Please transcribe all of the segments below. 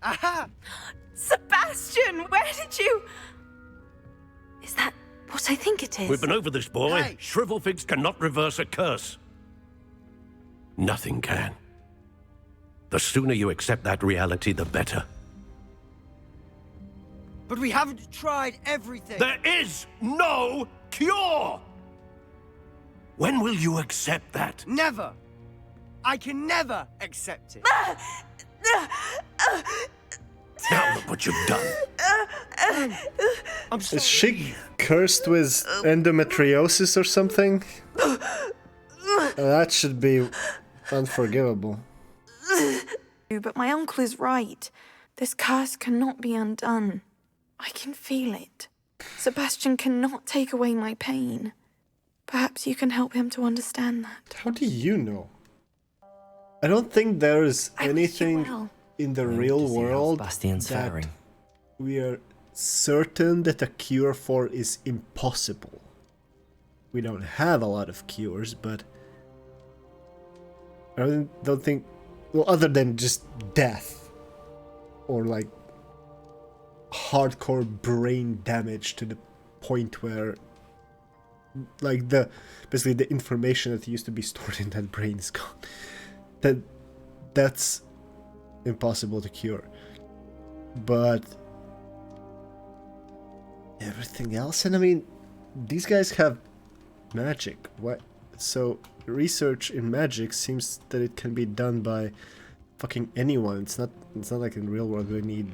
Aha! Sebastian, where did you... Is that what I think it is? We've been over this, boy. Hey. Shrivelfigs cannot reverse a curse. Nothing can. The sooner you accept that reality, the better. But we haven't tried everything. There is no cure! When will you accept that? Never. I can never accept it. Now look what you've done. I'm sorry. Is she cursed with endometriosis or something? That should be unforgivable. But my uncle is right. This curse cannot be undone. I can feel it. Sebastian cannot take away my pain. Perhaps you can help him to understand that. How do you know? I don't think there is I wish you anything well. in the We need real to see how world Sebastian's that faring. we are certain that a cure for is impossible. We don't have a lot of cures, but I don't think, well, other than just death or like hardcore brain damage to the point where like basically the information that used to be stored in that brain is gone. That's impossible to cure. But everything else, and I mean, these guys have magic. What? So research in magic seems that it can be done by fucking anyone. It's not like in the real world we need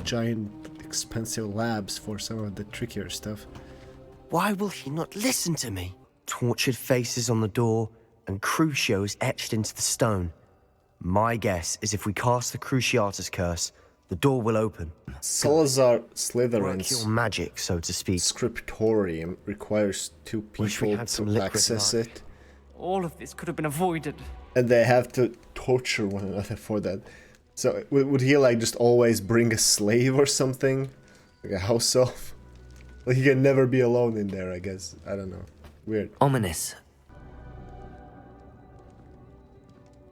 giant expensive labs for some of the trickier stuff. Why will he not listen to me? Tortured faces on the door and Crucios etched into the stone. My guess is if we cast the Cruciatus curse, the door will open. Salazar Work Slytherin's your magic, so to speak. scriptorium requires two Wish we people had some to liquid access luck. it, All of this could have been avoided. and they have to torture one another for that. So would he like just always bring a slave or something, like a house elf? Like he can never be alone in there, I guess. I don't know. Weird. Ominous.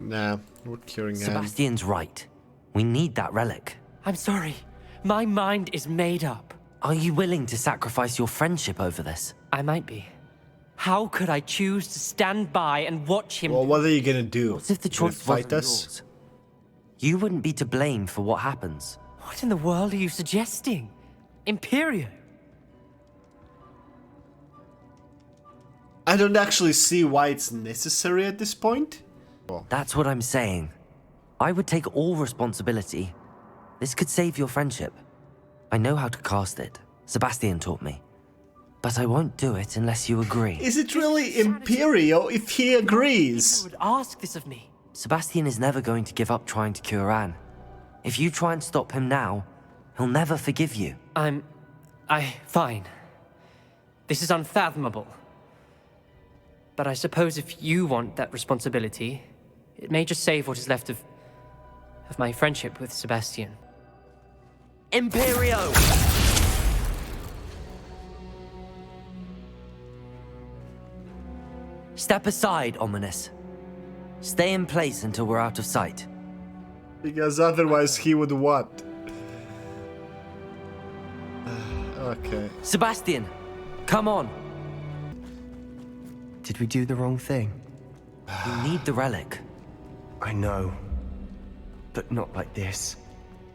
Nah, we're curing him. Sebastian's right. We need that relic. I'm sorry. My mind is made up. Are you willing to sacrifice your friendship over this? I might be. How could I choose to stand by and watch him? Well, what are you gonna do? What if the You gonna choice fight wasn't us? yours? You wouldn't be to blame for what happens. What in the world are you suggesting? Imperio? I don't actually see why it's necessary at this point. That's what I'm saying. I would take all responsibility. This could save your friendship. I know how to cast it. Sebastian taught me. But I won't do it unless you agree. Is it really Imperio if he Who agrees? would ask this of me? Sebastian is never going to give up trying to cure Anne. If you try and stop him now, he'll never forgive you. Fine. This is unfathomable. But I suppose if you want that responsibility, it may just save what is left of my friendship with Sebastian. Imperio! Step aside, Ominous. Stay in place until we're out of sight. Because otherwise he would what? Okay. Sebastian, come on. Did we do the wrong thing? You need the relic. I know. But not like this.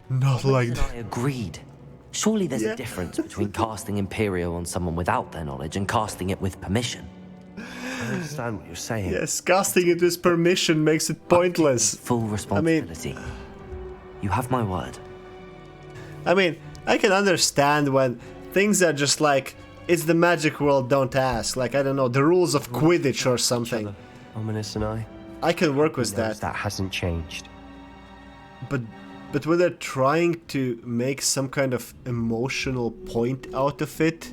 Not like And I agreed. Surely there's Yeah. a difference between casting Imperio on someone without their knowledge and casting it with permission. I understand what you're saying. Yes, casting it with permission makes it pointless. Full responsibility. You have my word. I mean, I can understand when things are just like, it's the magic world, don't ask. Like, I don't know, the rules of Quidditch or something. Ominous and I. I can work with Knows that. that hasn't changed. But when they're trying to make some kind of emotional point out of it,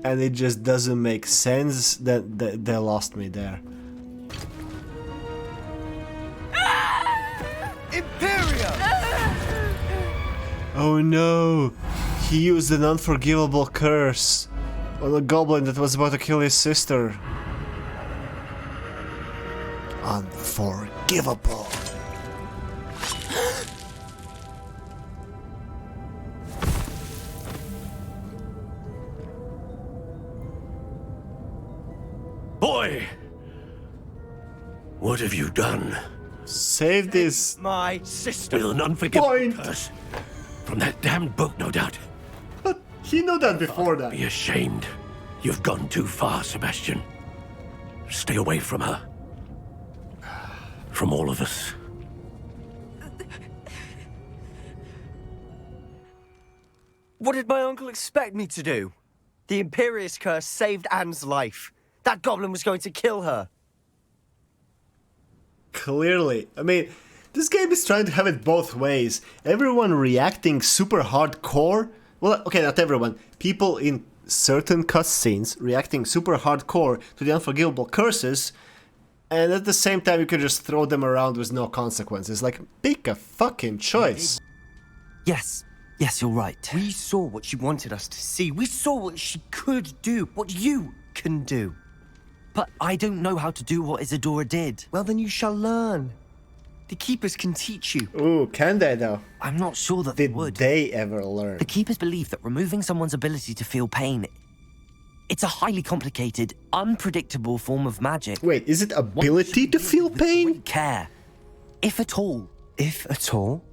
and it just doesn't make sense, then they lost me there. Imperio! Oh no! He used an unforgivable curse on a goblin that was about to kill his sister. Unforgivable. Boy! What have you done? Save this. My sister. With an unforgivable Point. curse. From that damned book, no doubt. But he knew that before that. Be ashamed. You've gone too far, Sebastian. Stay away from her. From all of us. What did my uncle expect me to do? The Imperious curse saved Anne's life. That goblin was going to kill her. Clearly. I mean, this game is trying to have it both ways. Everyone reacting super hardcore. Well, okay, not everyone. People in certain cutscenes reacting super hardcore to the unforgivable curses. And at the same time, you could just throw them around with no consequences. Like, pick a fucking choice. Yes, yes, you're right. We saw what she wanted us to see. We saw what she could do, what you can do. But I don't know how to do what Isadora did. Well, then you shall learn. The Keepers can teach you. Ooh, can they though? I'm not sure that they Did would. they ever learn? The Keepers believe that removing someone's ability to feel pain, it's a highly complicated, unpredictable form of magic. Wait, is it ability to feel pain? Care, if at all. If at all,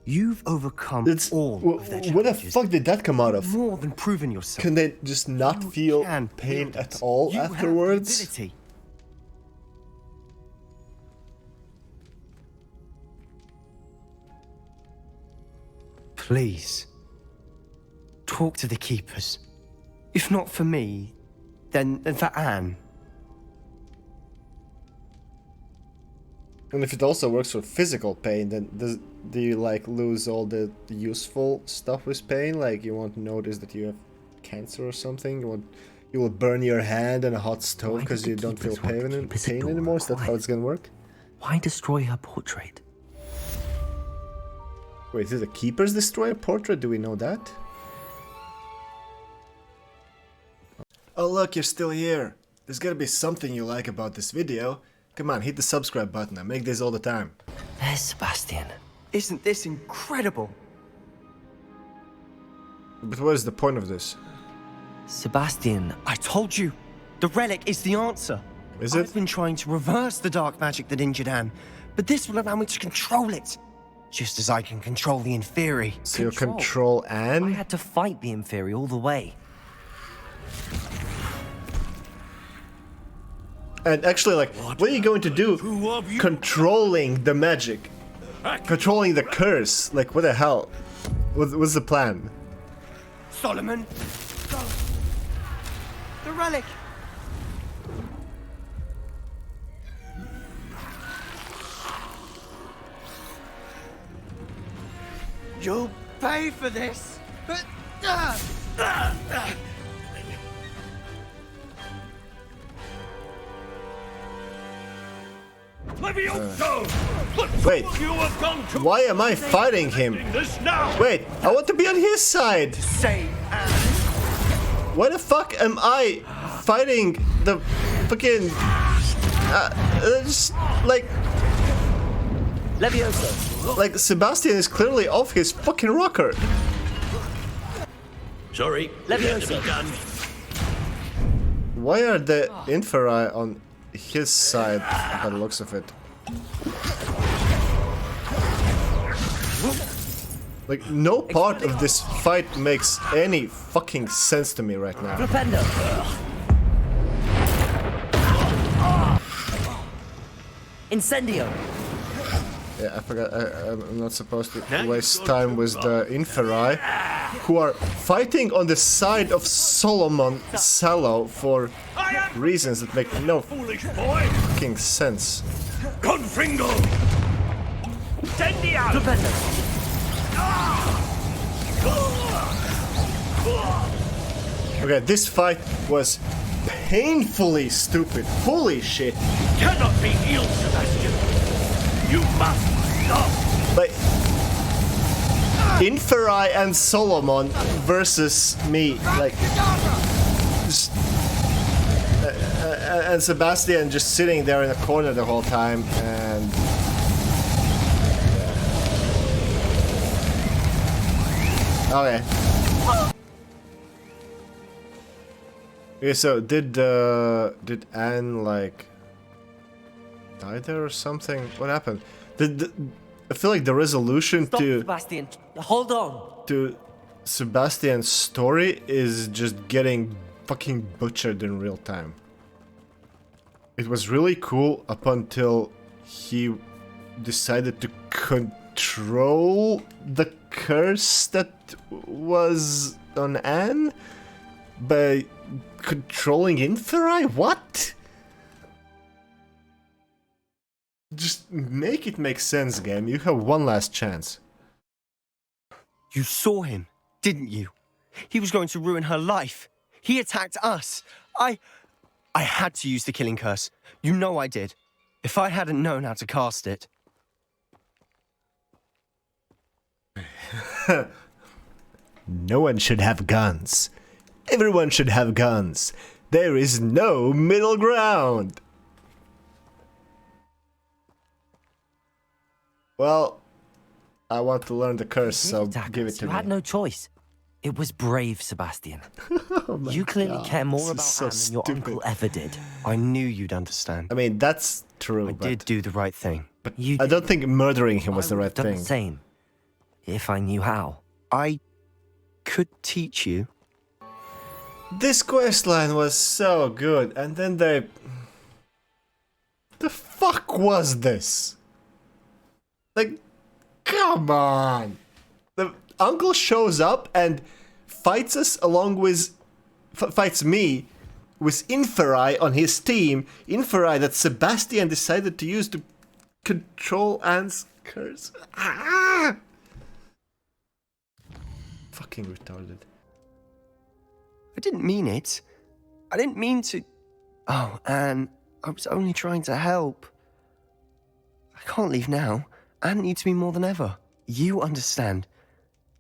you've overcome It's, all of their what the challenges. fuck did that come out of? More than proven yourself. Can they just not You feel can pain wield at it. all You have the afterwards? ability. Please, talk to the Keepers. If not for me, then for Anne. And if it also works for physical pain, then do you like lose all the useful stuff with pain? Like you won't notice that you have cancer or something? You will burn your hand in a hot stove Why because did you the don't feel Keepers want to pain, keep pain Isadora anymore? Is that how quiet? it's gonna work? Why destroy her portrait? Wait, did the Keepers destroy a portrait? Do we know that? Oh look, you're still here. There's gotta be something you like about this video. Come on, hit the subscribe button. I make this all the time. There's Sebastian. Isn't this incredible? But what is the point of this? Sebastian, I told you, the relic is the answer. Is it? I've been trying to reverse the dark magic that injured Anne, but this will allow me to control it. Just as I can control the inferi. So you control I Anne? had to fight the inferi all the way. And actually, like, what are you going to do controlling the magic? Controlling the curse? Like, what the hell? What's the plan? Solomon, go. The relic. You'll pay for this. Levioso! Wait, You have gone to why am I fighting him? this now! Wait, I want to be on his side! Save Anne. Why the fuck am I fighting the fucking... just, like... Levioso! Like, Sebastian is clearly off his fucking rocker. Sorry, Levioso. it had to be done. Why are the inferi on his side, by the looks of it? Like, no part of this fight makes any fucking sense to me right now. Flipendo! Incendio! Yeah, I forgot, I'm not supposed to waste time with the inferi, who are fighting on the side of Solomon Sallow for reasons that make no Foolish boy! fucking sense. Confringo! Incendio! Flipendo! Okay, this fight was painfully stupid. Holy shit. Cannot be healed, Sebastian! You must stop! Like, Inferi and Solomon versus me, like, just, and Sebastian just sitting there in a corner the whole time, and Okay. Okay, so did Anne like die there or something? What happened? I feel like the resolution Stop, to Sebastian. Hold on. Sebastian's story is just getting fucking butchered in real time. It was really cool up until he decided to control the curse that was on Anne by controlling inferi? What? Just make it make sense, game. You have one last chance. You saw him, didn't you? He was going to ruin her life. He attacked us. I had to use the killing curse. You know I did. If I hadn't known how to cast it... No one should have guns. Everyone should have guns. There is no middle ground. Well, I want to learn the curse, so give it to you me. had no choice. It was brave, Sebastian. Oh my You clearly God, care more this about is so Anne than your stupid. uncle ever did. I knew you'd understand. I mean, that's true, I but, did do the right thing. but You I don't think murdering him was I the would right have done thing. the same, if I knew how. I could teach you. This questline was so good, and then they... The fuck was this? Like, come on! The uncle shows up and fights us along with... fights me with inferi on his team. Inferi that Sebastian decided to use to control Anne's curse. Ah! Fucking retarded. I didn't mean it. I didn't mean to... Oh, Anne, I was only trying to help. I can't leave now. Anne needs me more than ever. You understand.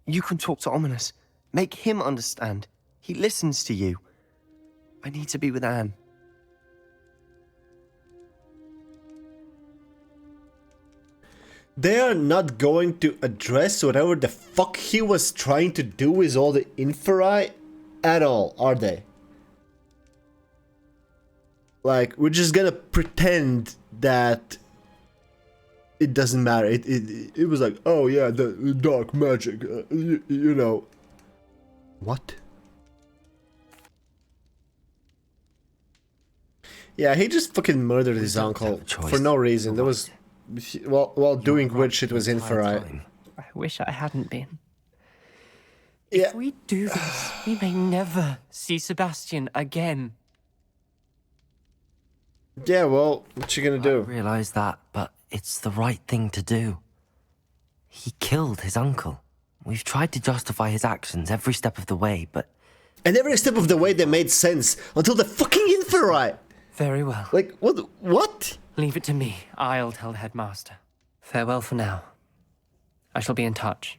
You can talk to Ominous. Make him understand. He listens to you. I need to be with Anne. They are not going to address whatever the fuck he was trying to do with all the inferi at all, are they? Like, we're just gonna pretend that it doesn't matter. It was like, oh yeah, the dark magic, you know. What? Yeah, he just fucking murdered his don't uncle have a choice. for no reason. There was, while doing right which it was the entire inferi. time. I wish I hadn't been. Yeah. If we do this, we may never see Sebastian again. Yeah, well, what you gonna I do? realize that, but it's the right thing to do. He killed his uncle. We've tried to justify his actions every step of the way, but... And every step of the way they made sense until the fucking inferi. Very well. Like, what? Leave it to me. I'll tell the headmaster. Farewell for now. I shall be in touch.